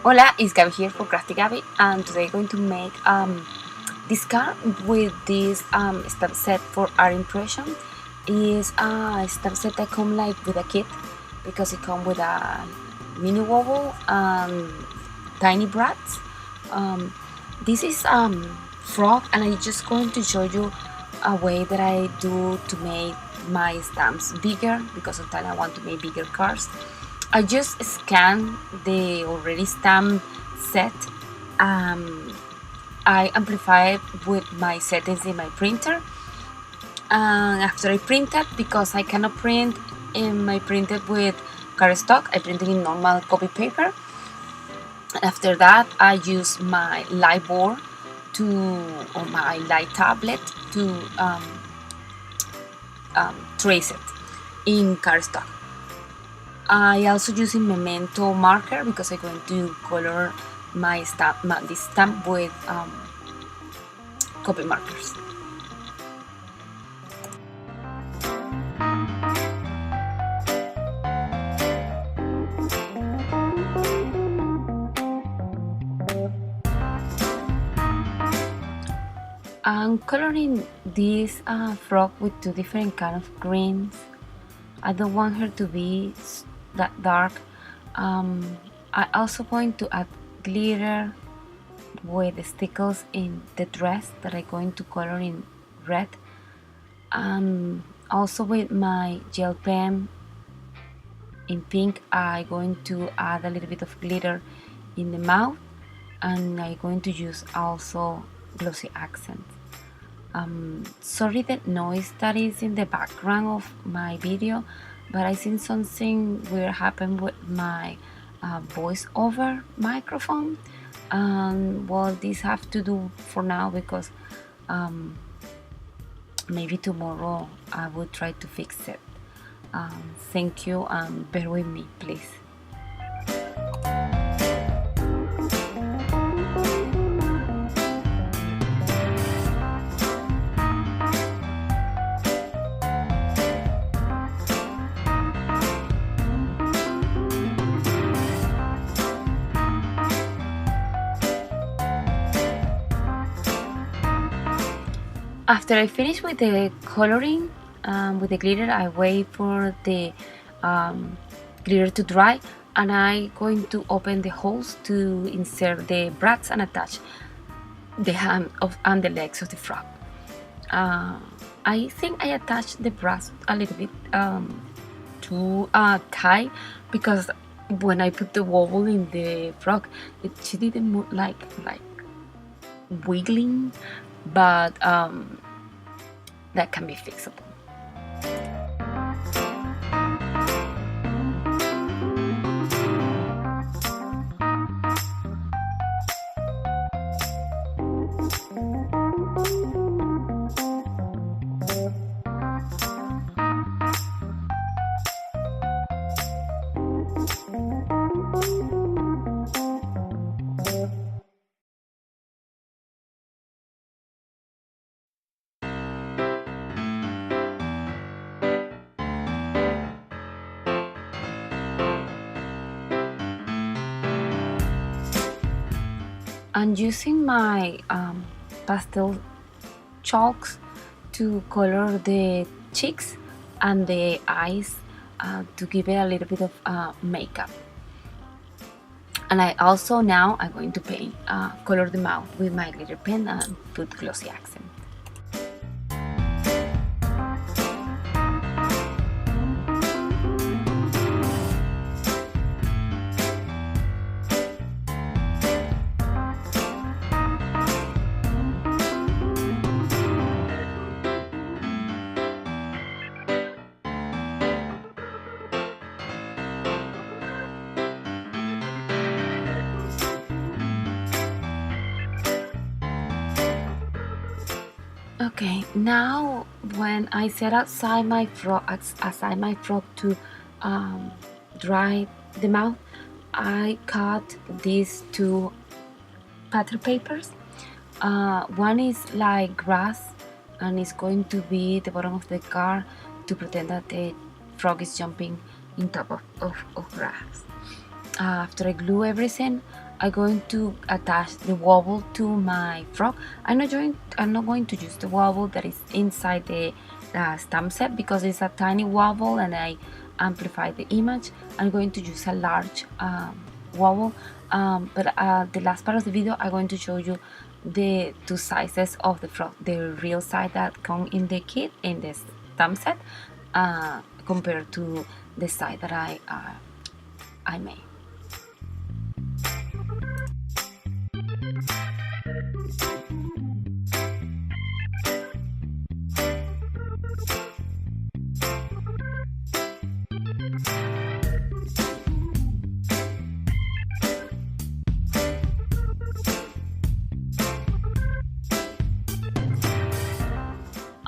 Hola, it's Gabi here for Crafty Gabi, and today I'm going to make this card with this stamp set for art impression. Is a stamp set that comes like with a kit because it comes with a mini wobble and tiny brats. This is frog, and I'm just going to show you a way that I do to make my stamps bigger because sometimes I want to make bigger cards. I just scan the already stamped set. I amplify it with my settings in my printer. After I print it, because I cannot print in my printed with cardstock, I print it in normal copy paper. After that, I use my light board or my light tablet to trace it in cardstock. I also using memento marker because I'm going to color my stamp, this stamp with copy markers. I'm coloring this frog with two different kind of greens. I don't want her to be that dark. I also going to add glitter with the stickles in the dress that I'm going to color in red. Also with my gel pen in pink, I'm going to add a little bit of glitter in the mouth, and I'm going to use also glossy accents. Sorry the noise that is in the background of my video, but I think something weird happened with my voiceover microphone, and well, this have to do for now because maybe tomorrow I will try to fix it. Thank you, and bear with me, please. After I finish with the coloring with the glitter, I wait for the glitter to dry, and I'm going to open the holes to insert the bracts and attach the hand and the legs of the frog. I think I attached the bracts a little bit too tight because when I put the wobble in the frog, she didn't move like wiggling, but that can be fixable. I'm using my pastel chalks to color the cheeks and the eyes to give it a little bit of makeup. And I also now I'm going to paint color the mouth with my glitter pen and put glossy accent. Okay, now when I set aside my frog to dry the mouth, I cut these two pattern papers. One is like grass, and it's going to be the bottom of the car to pretend that the frog is jumping in top of grass. After I glue everything, I'm going to attach the wobble to my frog. I'm not going to use the wobble that is inside the stamp set because it's a tiny wobble and I amplify the image. I'm going to use a large wobble, but the last part of the video I'm going to show you the two sizes of the frog, the real size that come in the kit in the stamp set, compared to the size that I made.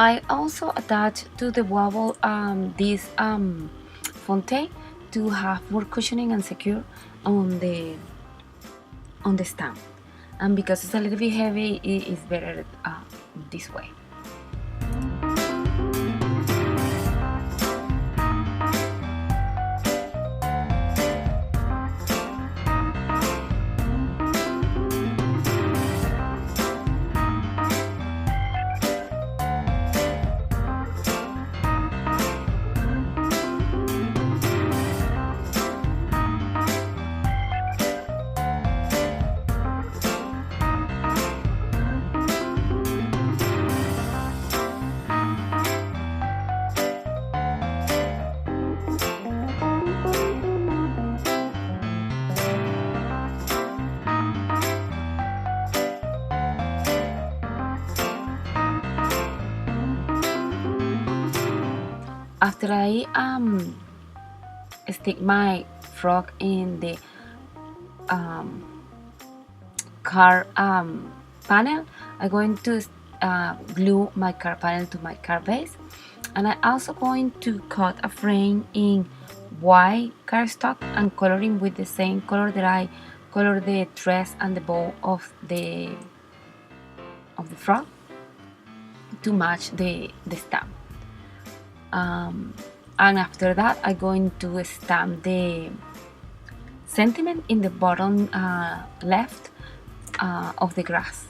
I also attach to the wobble this fonte to have more cushioning and secure on the stamp, and because it's a little bit heavy, it is better this way. After I stick my frog in the car panel, I'm going to glue my car panel to my car base, and I'm also going to cut a frame in white cardstock and coloring with the same color that I color the dress and the bow of the frog to match the stamp. And after that I'm going to stamp the sentiment in the bottom left of the grass.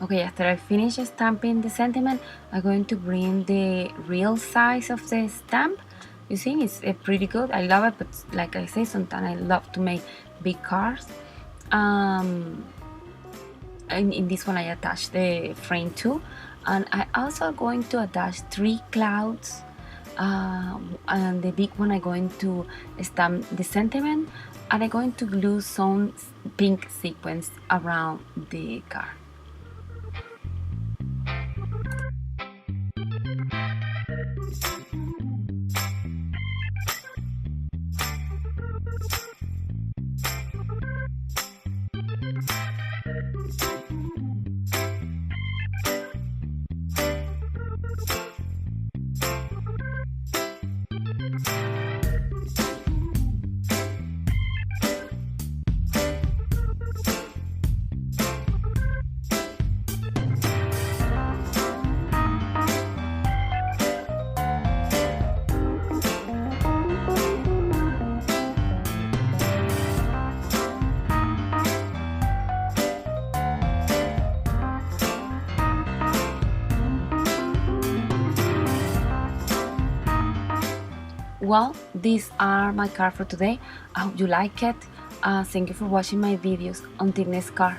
Okay, after I finish stamping the sentiment, I'm going to bring the real size of the stamp. You see, it's pretty good. I love it, but like I say, sometimes I love to make big cards. And in this one, I attach the frame too. And I also going to attach 3 clouds. And the big one, I'm going to stamp the sentiment, and I'm going to glue some pink sequins around the card. Well, these are my cards for today. I hope you like it. Thank you for watching my videos. Until next card.